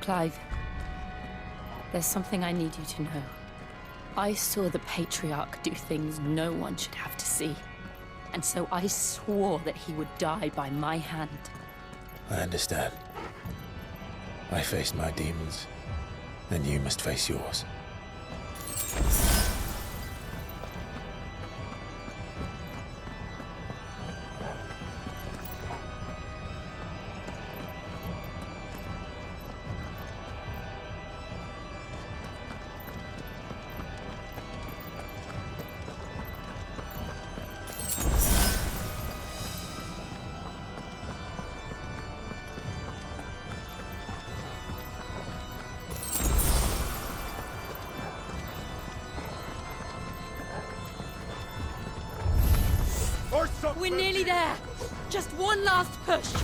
Clive, there's something I need you to know. I saw the Patriarch do things no one should have to see. And so I swore that he would die by my hand. I understand. I faced my demons, and you must face yours. We're nearly there. Just one last push.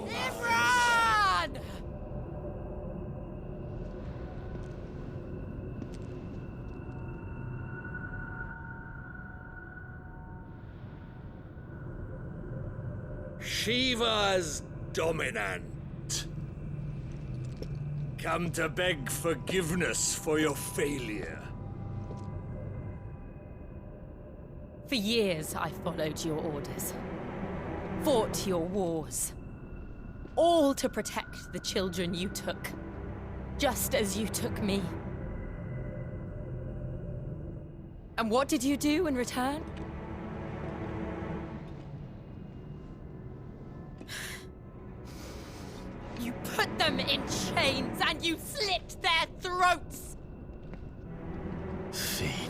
Imran! Shiva's dominant. Come to beg forgiveness for your failure. For years, I followed your orders, fought your wars, all to protect the children you took, just as you took me. And what did you do in return? You put them in chains and you slit their throats! Fiend.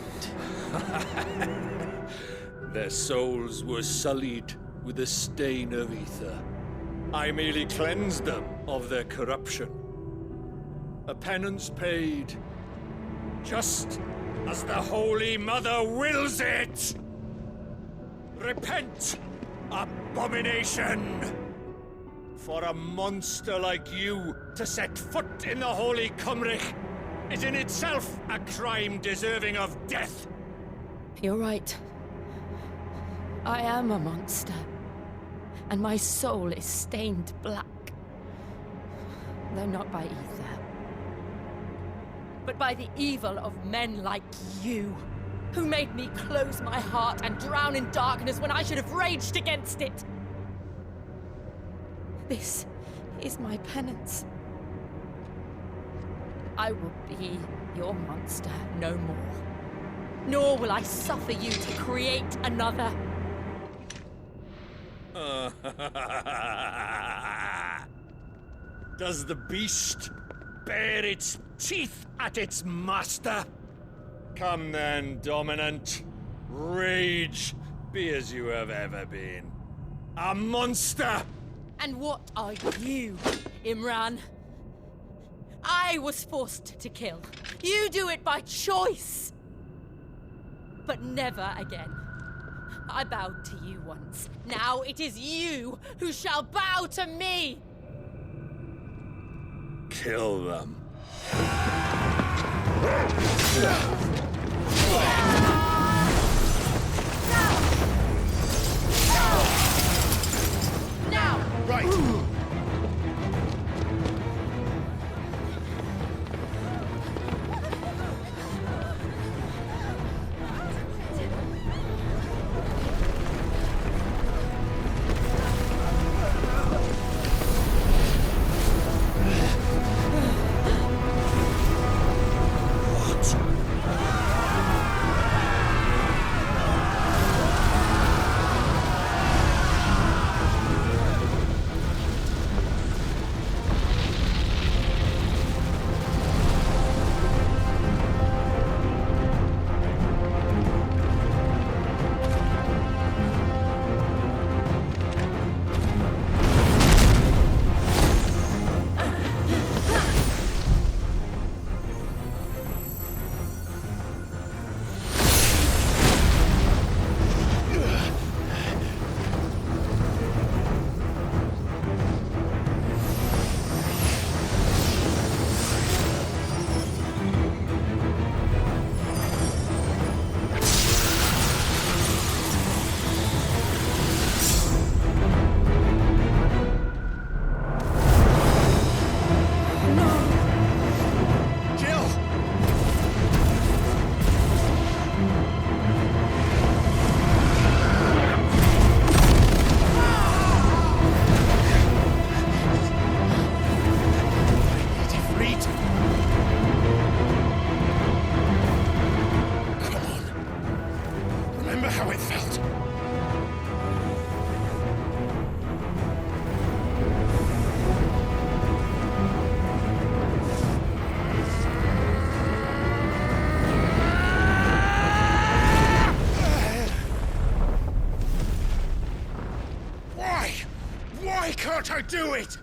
Their souls were sullied with a stain of ether. I merely cleansed them of their corruption. A penance paid, just as the Holy Mother wills it! Repent, abomination! For a monster like you to set foot in the Holy Cymric is in itself a crime deserving of death. You're right. I am a monster. And my soul is stained black. Though not by ether. But by the evil of men like you, who made me close my heart and drown in darkness when I should have raged against it. This is my penance. I will be your monster no more. Nor will I suffer you to create another. Does the beast bare its teeth at its master? Come then, dominant. Rage, be as you have ever been. A monster! And what are you, Imran? I was forced to kill. You do it by choice. But never again. I bowed to you once. Now it is you who shall bow to me! Kill them. Now! Right! Why can't I do it?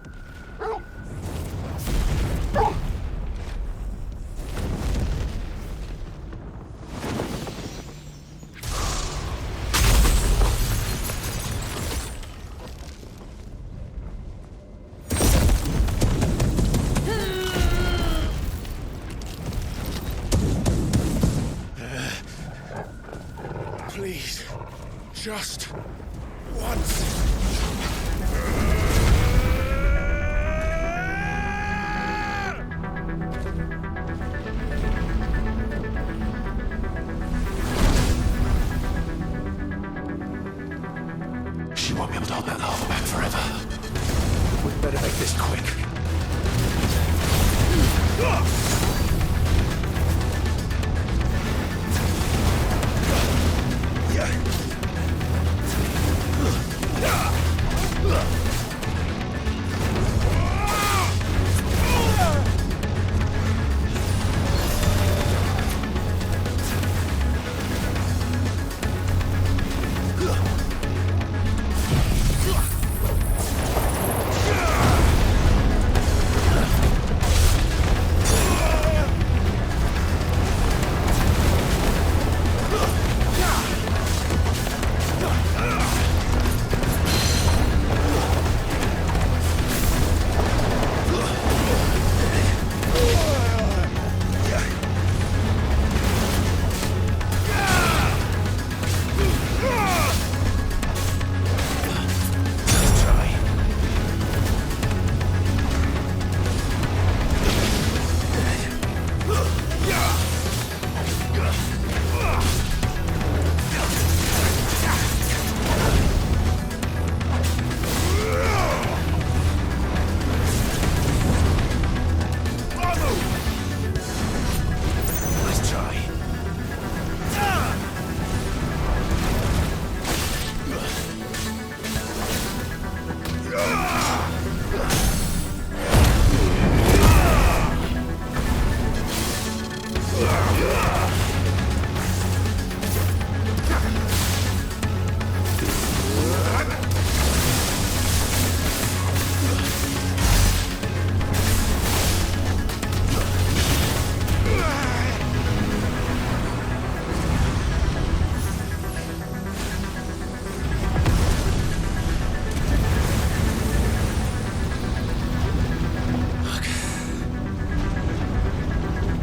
Please. Just once. She won't be able to hold that lava back forever. We'd better make this quick.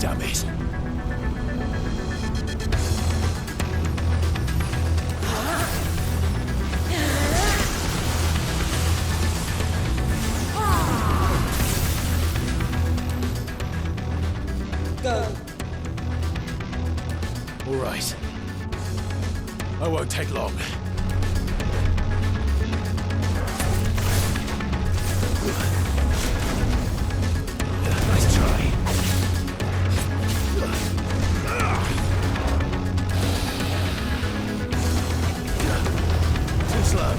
Damn it. Go. All right. I won't take long. Nice try. Too slow.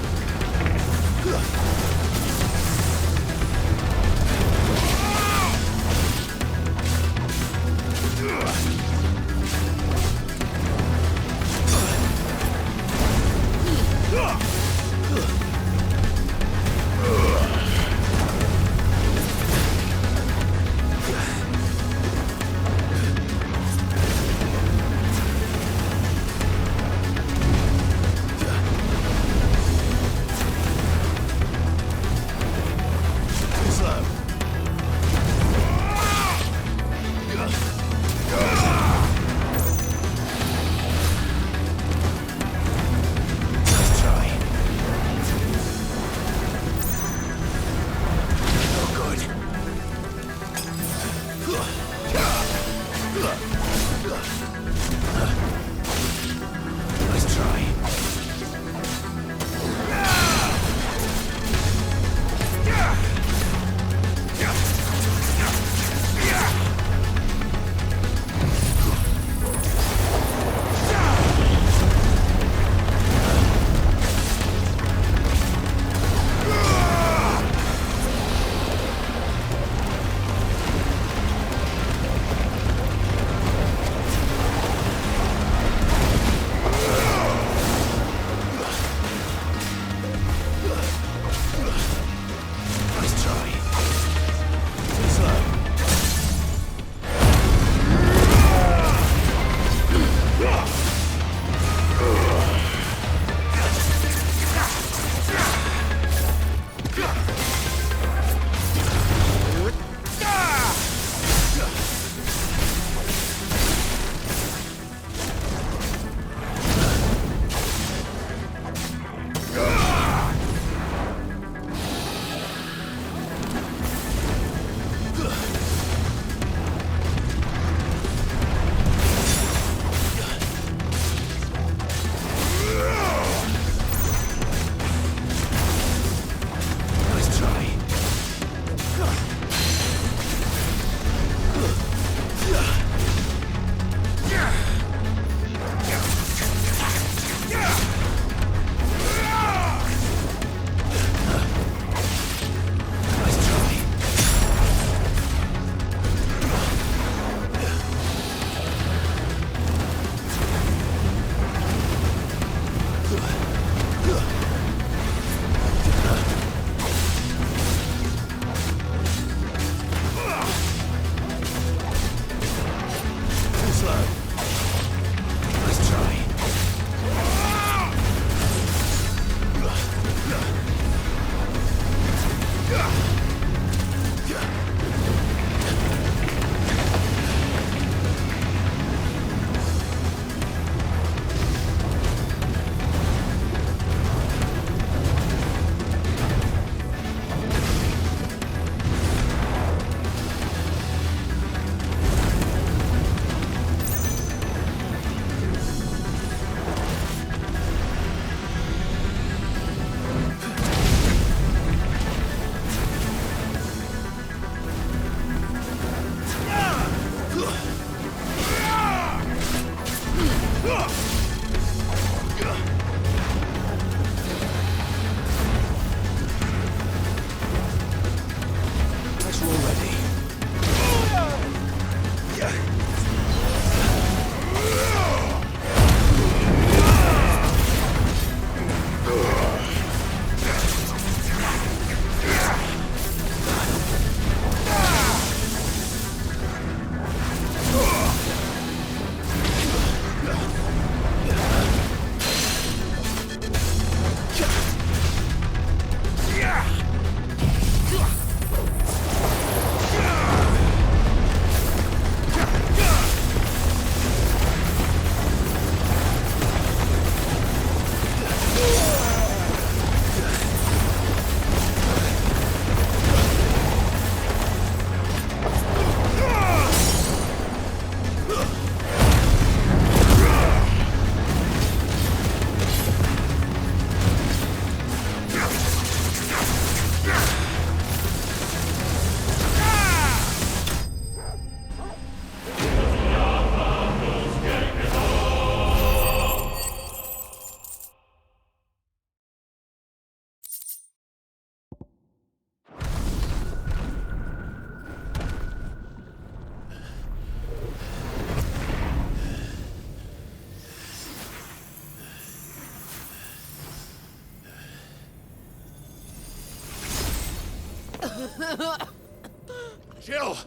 Jill!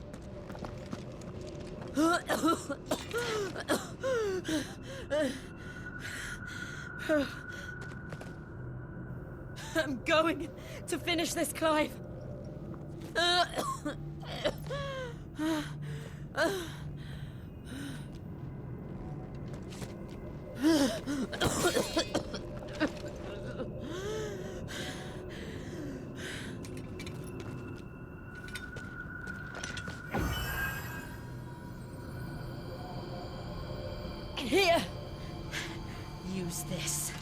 I'm going to finish this, Clive. Here. Use this.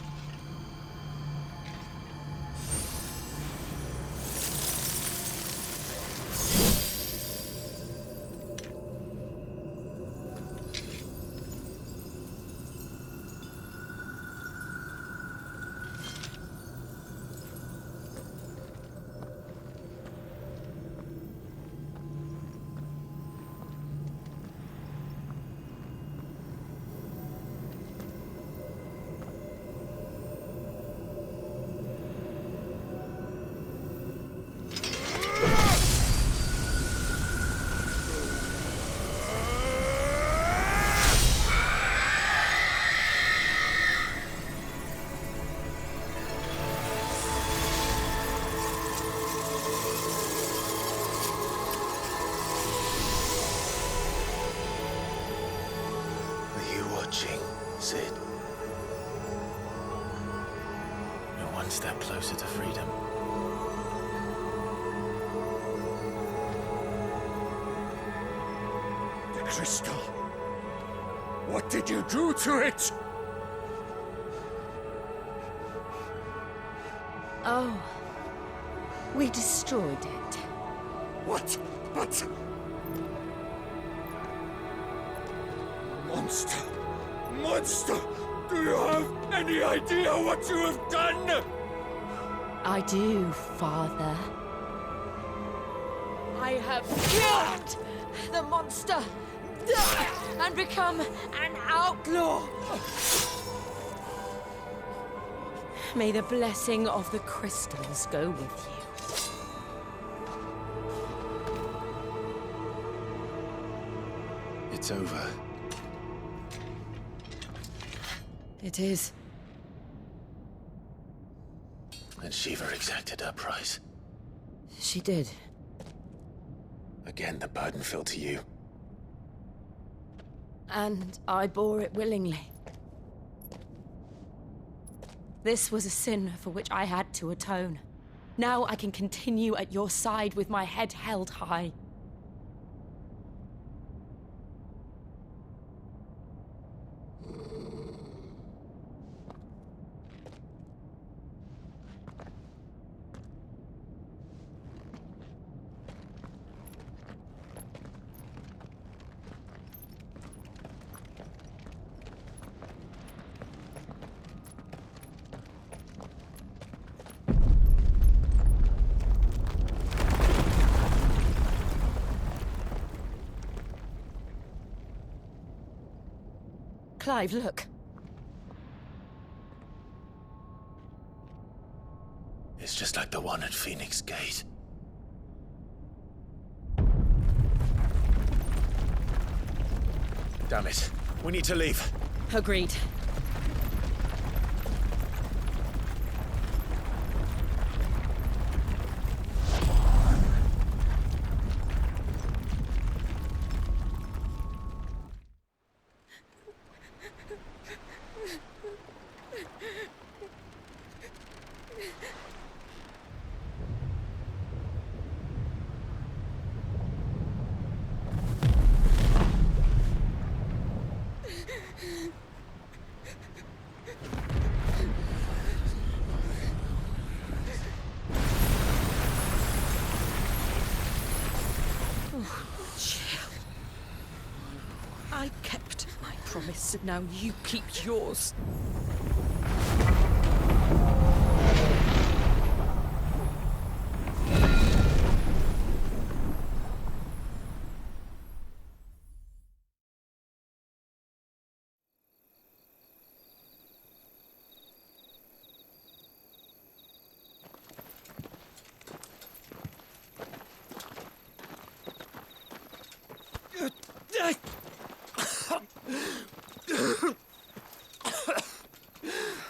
Sid. You're one step closer to freedom. The crystal. What did you do to it? Oh. We destroyed it. What? But... Monster! Monster! Do you have any idea what you have done? I do, Father. I have killed the monster and become an outlaw. May the blessing of the crystals go with you. It's over. It is. And Shiva exacted her price. She did. Again, the burden fell to you. And I bore it willingly. This was a sin for which I had to atone. Now I can continue at your side with my head held high. Clive, look. It's just like the one at Phoenix Gate. Damn it. We need to leave. Agreed. I kept my promise, now you keep yours.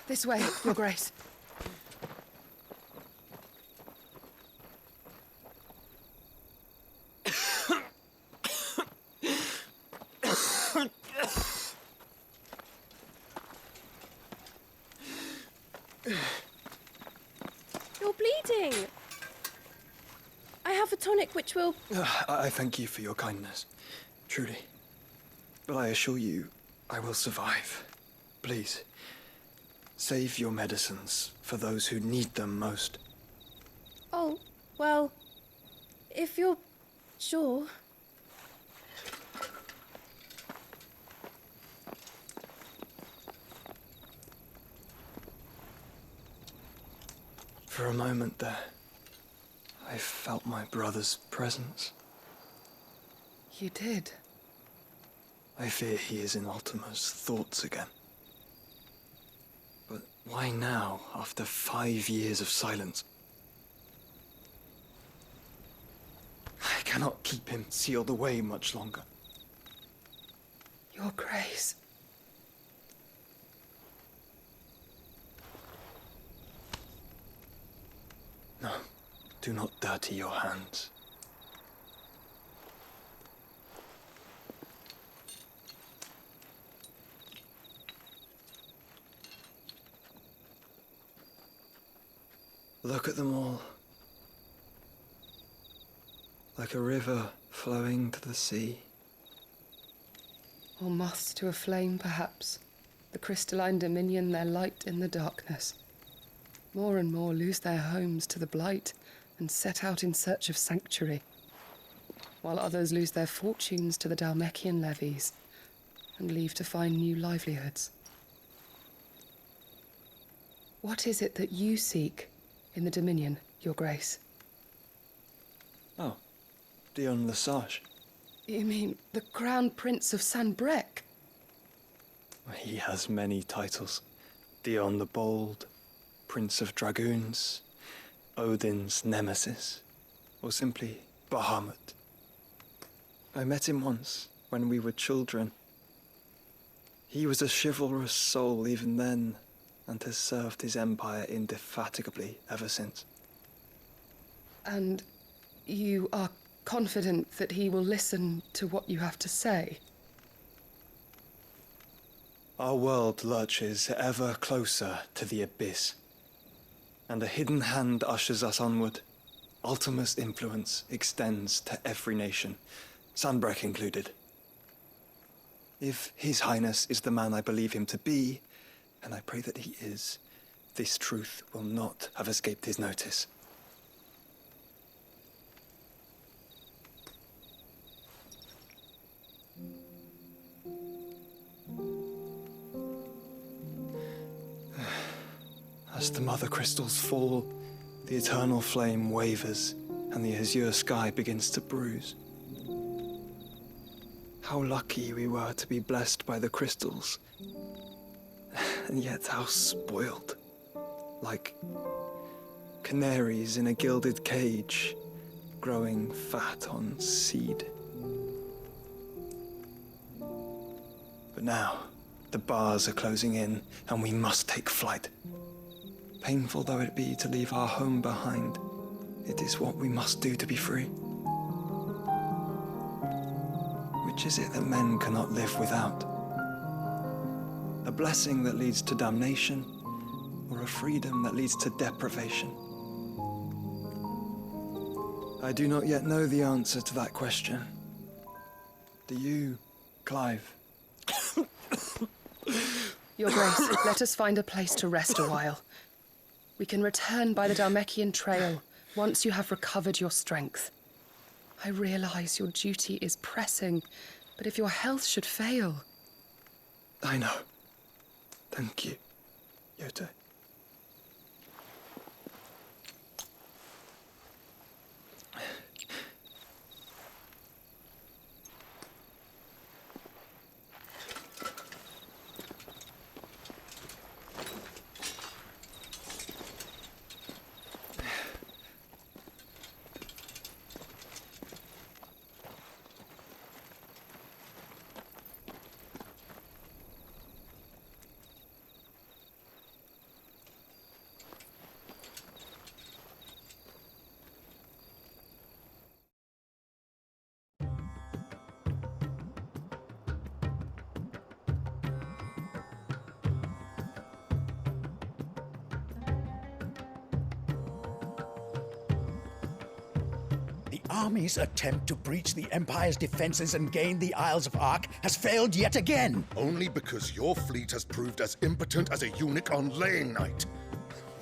This way, Your Grace. You're bleeding. I have a tonic which will... I thank you for your kindness, truly. But I assure you, I will survive. Please, save your medicines for those who need them most. Oh, well, if you're sure. For a moment there, I felt my brother's presence. You did. I fear he is in Ultima's thoughts again. But why now, after 5 years of silence? I cannot keep him sealed away much longer. Your Grace. No, do not dirty your hands. Look at them all. Like a river flowing to the sea. Or moths to a flame, perhaps. The crystalline dominion their light in the darkness. More and more lose their homes to the blight and set out in search of sanctuary, while others lose their fortunes to the Dhalmekian levies and leave to find new livelihoods. What is it that you seek in the Dominion, Your Grace? Oh, Dion Lesage. You mean the Crown Prince of Sanbrec? He has many titles. Dion the Bold, Prince of Dragoons, Odin's Nemesis, or simply Bahamut. I met him once, when we were children. He was a chivalrous soul even then, and has served his empire indefatigably ever since. And you are confident that he will listen to what you have to say? Our world lurches ever closer to the abyss, and a hidden hand ushers us onward. Ultima's influence extends to every nation, Sanbrec included. If His Highness is the man I believe him to be, and I pray that he is, this truth will not have escaped his notice. As the mother crystals fall, the eternal flame wavers, and the azure sky begins to bruise. How lucky we were to be blessed by the crystals, and yet how spoiled. Like canaries in a gilded cage, growing fat on seed. But now, the bars are closing in, and we must take flight. Painful though it be to leave our home behind, it is what we must do to be free. Which is it that men cannot live without? A blessing that leads to damnation, or a freedom that leads to deprivation? I do not yet know the answer to that question. Do you, Clive? Your Grace, let us find a place to rest a while. We can return by the Dhalmekian trail once you have recovered your strength. I realize your duty is pressing, but if your health should fail... I know. Thank you, Yote. army's attempt to breach the Empire's defenses and gain the Isles of Ark has failed yet again. Only because your fleet has proved as impotent as a eunuch on laying night.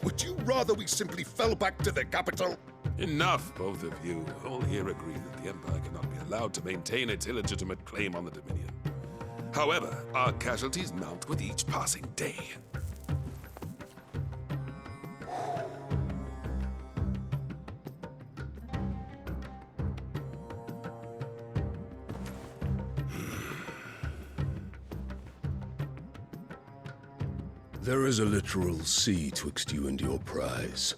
Would you rather we simply fell back to the capital? Enough, both of you. All here agree that the Empire cannot be allowed to maintain its illegitimate claim on the Dominion. However, our casualties mount with each passing day. There is a literal sea twixt you and your prize.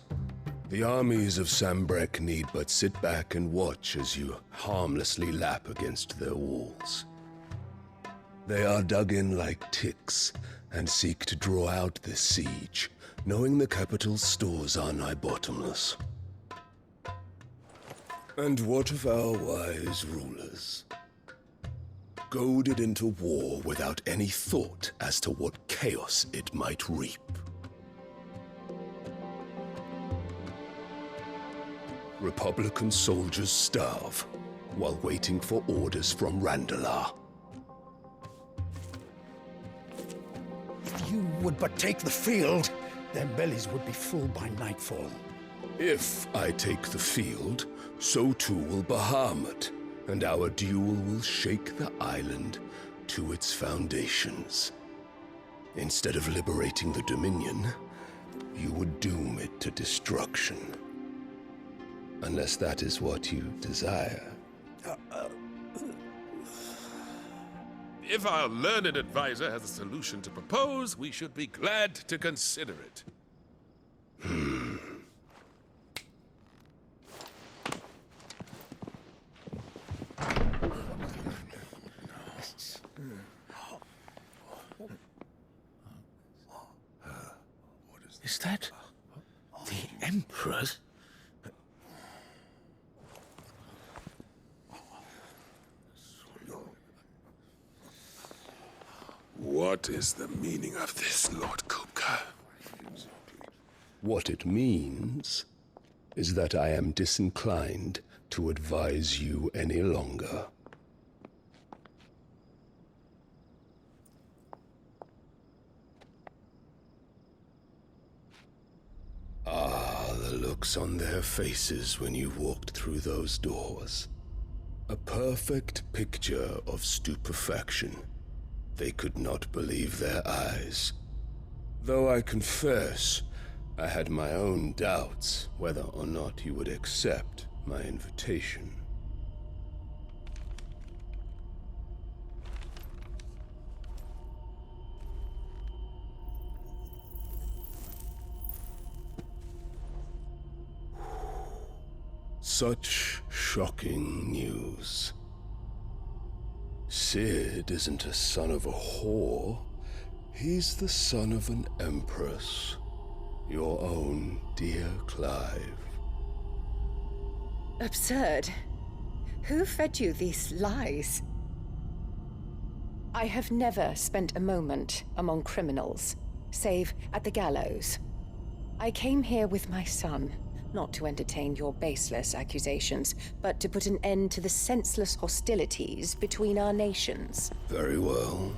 The armies of Sambrek need but sit back and watch as you harmlessly lap against their walls. They are dug in like ticks and seek to draw out this siege, knowing the capital's stores are nigh bottomless. And what of our wise rulers? Goaded into war without any thought as to what chaos it might reap. Republican soldiers starve while waiting for orders from Randalar. If you would but take the field, their bellies would be full by nightfall. If I take the field, so too will Bahamut, and our duel will shake the island to its foundations. Instead of liberating the Dominion, you would doom it to destruction. Unless that is what you desire. If our learned advisor has a solution to propose, we should be glad to consider it. Is that the Emperor's? What is the meaning of this, Lord Kupka? What it means is that I am disinclined to advise you any longer. Ah, the looks on their faces when you walked through those doors. A perfect picture of stupefaction. They could not believe their eyes. Though I confess, I had my own doubts whether or not you would accept my invitation. Such shocking news. Sid isn't a son of a whore. He's the son of an empress. Your own dear Clive. Absurd. Who fed you these lies? I have never spent a moment among criminals, save at the gallows. I came here with my son, not to entertain your baseless accusations, but to put an end to the senseless hostilities between our nations. Very well.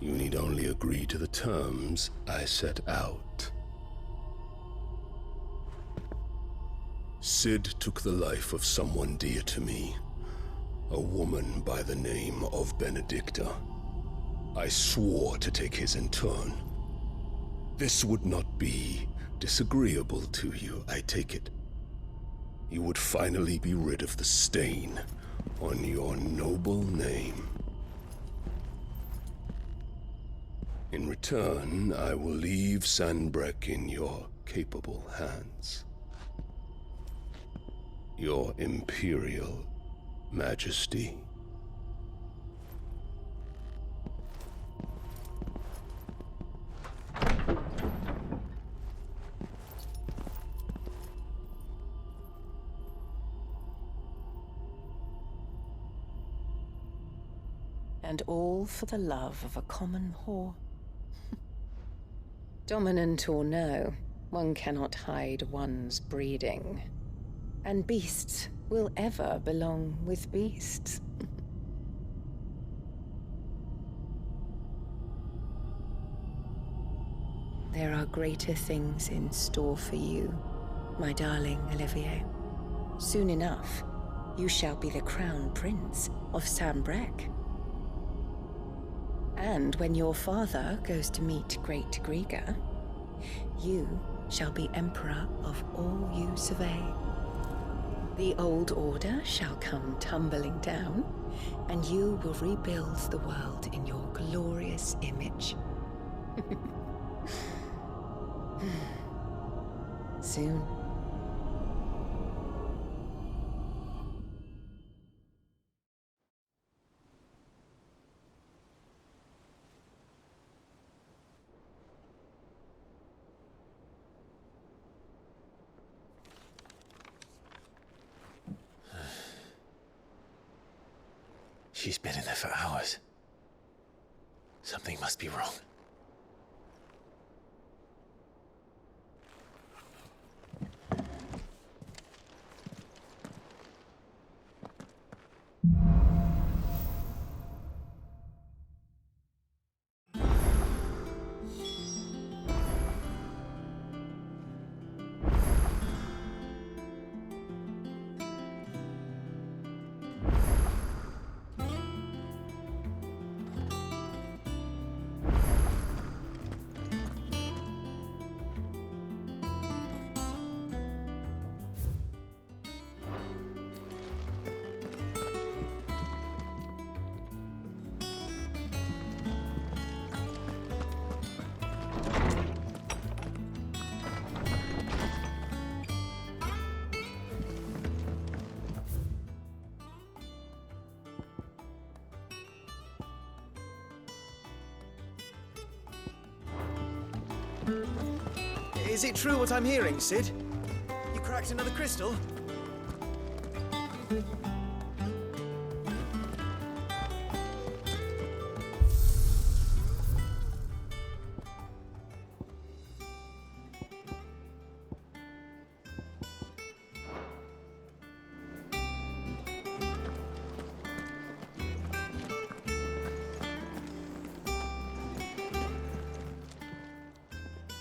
You need only agree to the terms I set out. Sid took the life of someone dear to me, a woman by the name of Benedicta. I swore to take his in turn. This would not be disagreeable to you, I take it. You would finally be rid of the stain on your noble name. In return, I will leave Sanbrek in your capable hands. Your Imperial Majesty. And all for the love of a common whore. Dominant or no, one cannot hide one's breeding. And beasts will ever belong with beasts. There are greater things in store for you, my darling Olivier. Soon enough, you shall be the crown prince of Sambrec. And when your father goes to meet Great Grieger, you shall be emperor of all you survey. The old order shall come tumbling down, and you will rebuild the world in your glorious image. Soon. She's been in there for hours. Something must be wrong. Is it true what I'm hearing, Sid? You cracked another crystal?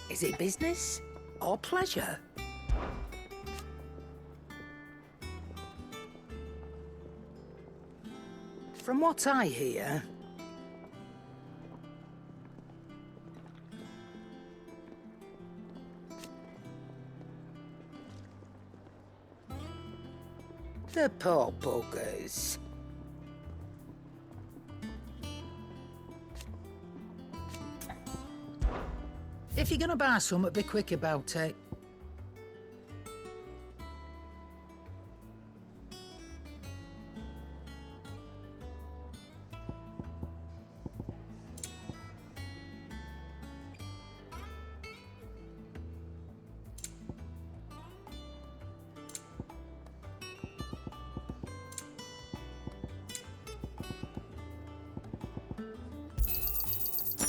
Is it business or pleasure? From what I hear, the poor buggers. If you're gonna buy something, be quick about it.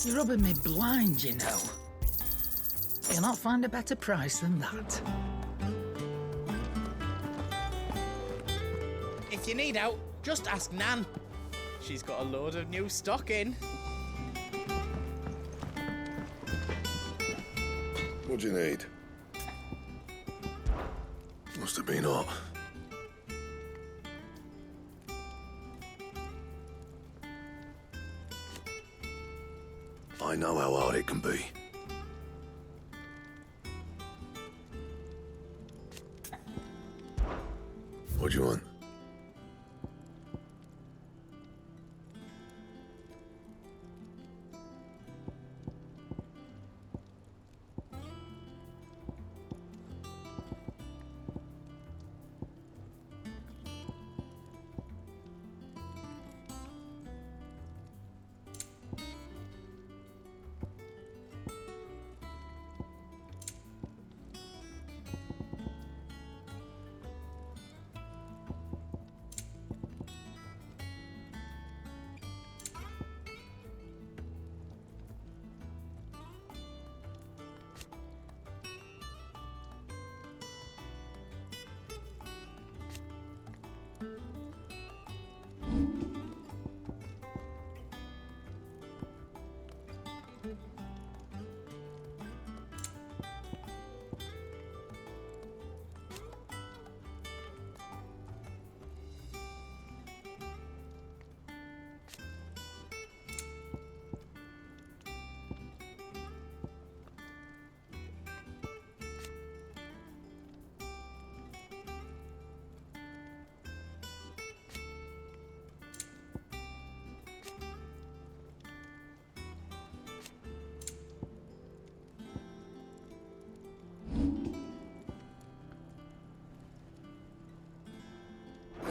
You're rubbing me blind, you know. You'll not find a better price than that. If you need out, just ask Nan. She's got a load of new stock in. What do you need? Must have been hot. I know how hard it can be. What do you want?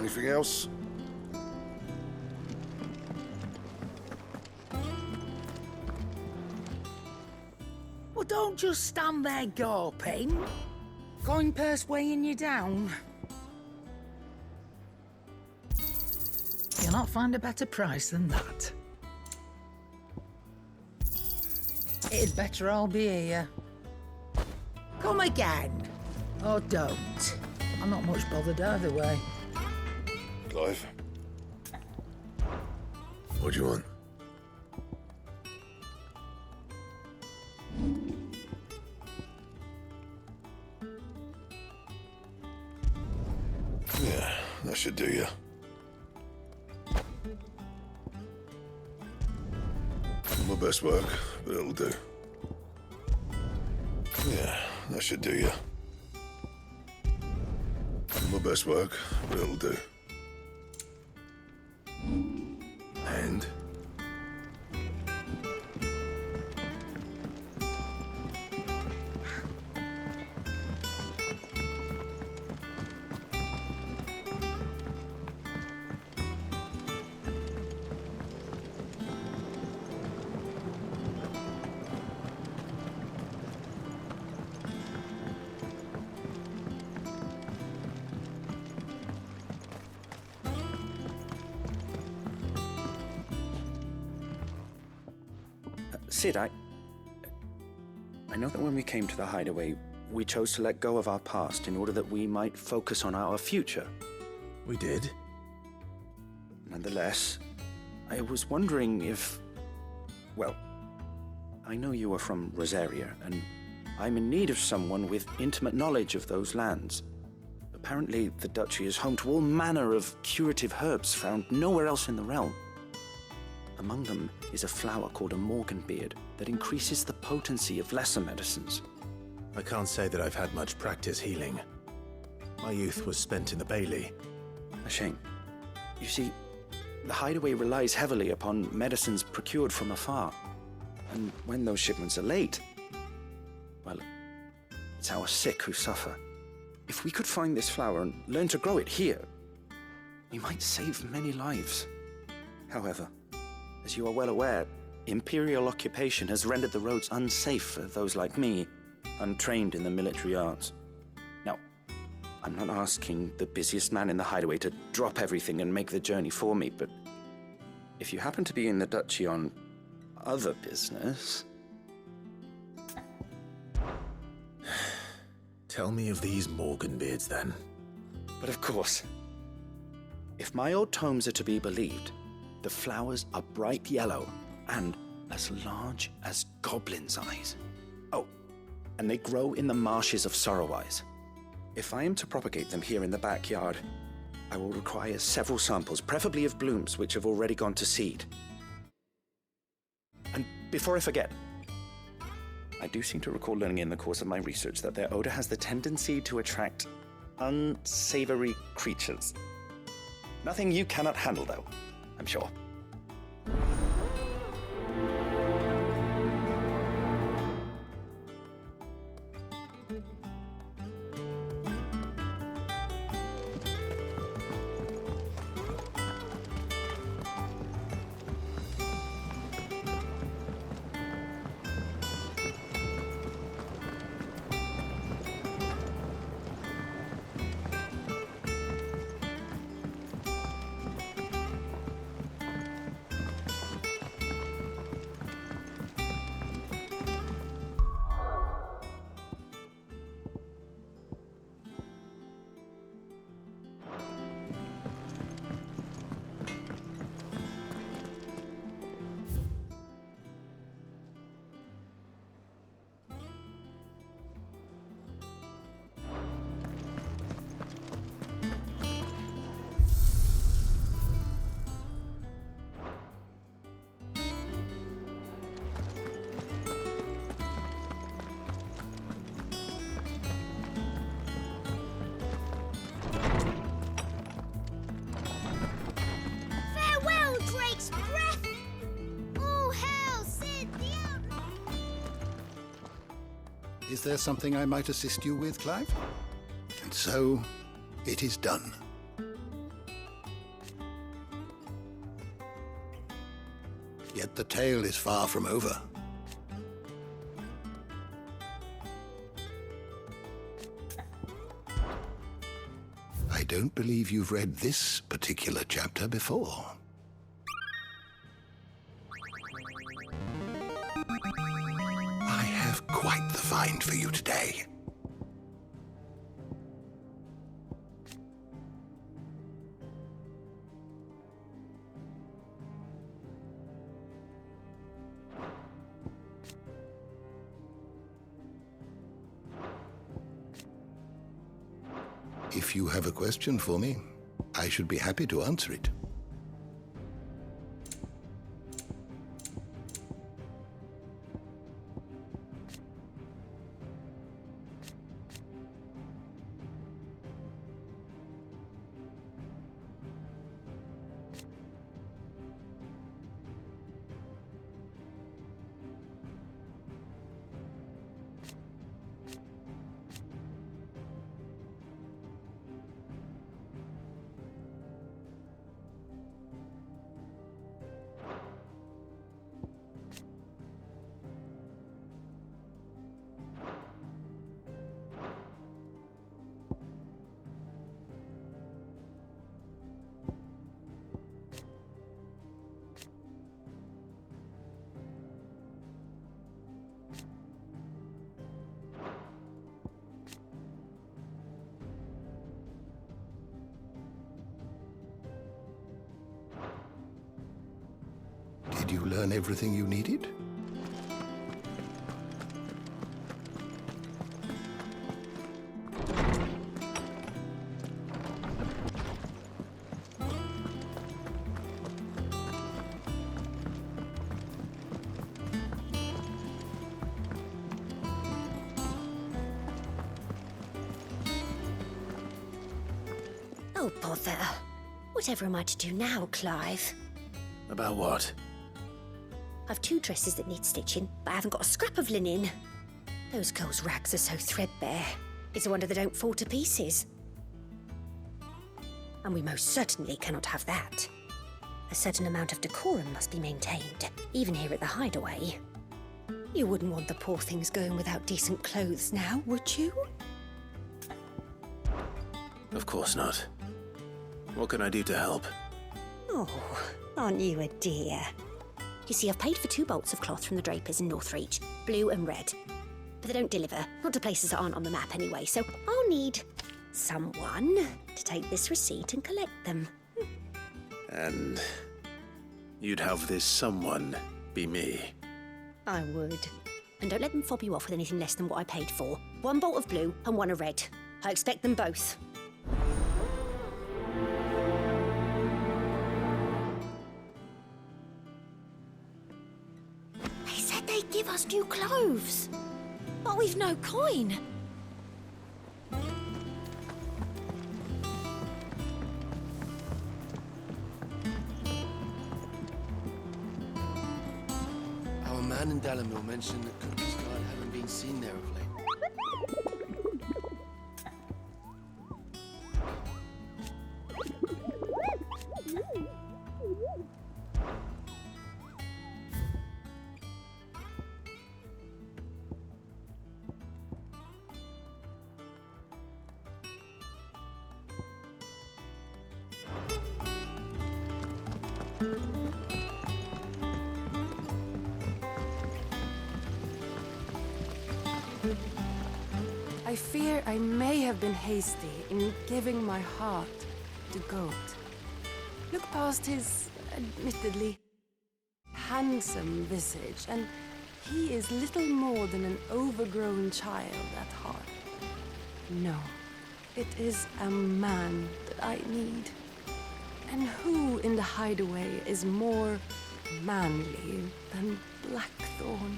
Anything else? Well, don't just stand there gawping. Coin purse weighing you down. You'll not find a better price than that. It'd better all be here. Come again. Or don't. I'm not much bothered either way. Clive? What do you want? Yeah, that should do you. My best work, but it'll do. Yeah, that should do you. My best work, but it'll do. And? Sid, I know that when we came to the hideaway, we chose to let go of our past in order that we might focus on our future. We did. Nonetheless, I was wondering if... Well, I know you are from Rosaria, and I'm in need of someone with intimate knowledge of those lands. Apparently, the Duchy is home to all manner of curative herbs found nowhere else in the realm. Among them is a flower called a morganbeard that increases the potency of lesser medicines. I can't say that I've had much practice healing. My youth was spent in the Bailey. A shame. You see, the hideaway relies heavily upon medicines procured from afar. And when those shipments are late, well, it's our sick who suffer. If we could find this flower and learn to grow it here, we might save many lives. However, as you are well aware, Imperial occupation has rendered the roads unsafe for those like me, untrained in the military arts. Now, I'm not asking the busiest man in the hideaway to drop everything and make the journey for me, but if you happen to be in the Duchy on other business... Tell me of these morganbeards, then. But of course, if my old tomes are to be believed, the flowers are bright yellow and as large as goblins' eyes. Oh, and they grow in the marshes of Sorrowise. If I am to propagate them here in the backyard, I will require several samples, preferably of blooms which have already gone to seed. And before I forget, I do seem to recall learning in the course of my research that their odor has the tendency to attract unsavory creatures. Nothing you cannot handle, though, I'm sure. Is there something I might assist you with, Clive? And so, it is done. The tale is far from over. I don't believe you've read this particular chapter before. I have quite the find for you today. If you have a question for me, I should be happy to answer it. Did you learn everything you needed? Oh, bother. Whatever am I to do now, Clive? About what? I've 2 dresses that need stitching, but I haven't got a scrap of linen. Those girls' rags are so threadbare. It's a wonder they don't fall to pieces. And we most certainly cannot have that. A certain amount of decorum must be maintained, even here at the Hideaway. You wouldn't want the poor things going without decent clothes now, would you? Of course not. What can I do to help? Oh, aren't you a dear? You see, I've paid for 2 bolts of cloth from the drapers in Northreach, blue and red. But they don't deliver, not to places that aren't on the map anyway, so I'll need someone to take this receipt and collect them. And you'd have this someone be me? I would. And don't let them fob you off with anything less than what I paid for. 1 bolt of blue and 1 of red. I expect them both. They give us new clothes, but we've no coin. Our man in Dalamil mentioned that Cookie's Guard haven't been seen there of late. I fear I may have been hasty in giving my heart to Goat. Look past his, admittedly, handsome visage, and he is little more than an overgrown child at heart. No, it is a man that I need. And who in the Hideaway is more manly than Blackthorn?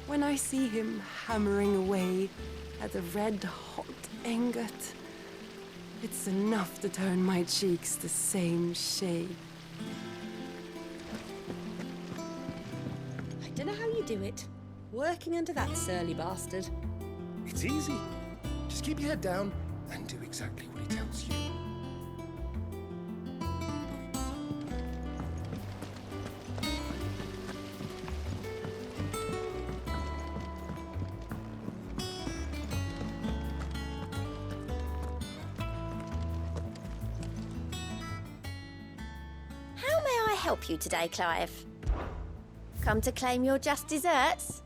When I see him hammering away at a red-hot ingot, it's enough to turn my cheeks the same shade. I don't know how you do it, working under that surly bastard. It's easy. Just keep your head down and do exactly what he tells you. help you today, Clive? Come to claim your just desserts?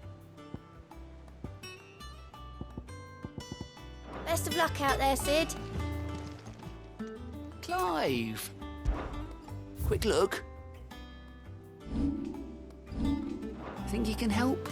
Best of luck out there, Sid. Clive! Quick look. Think you can help?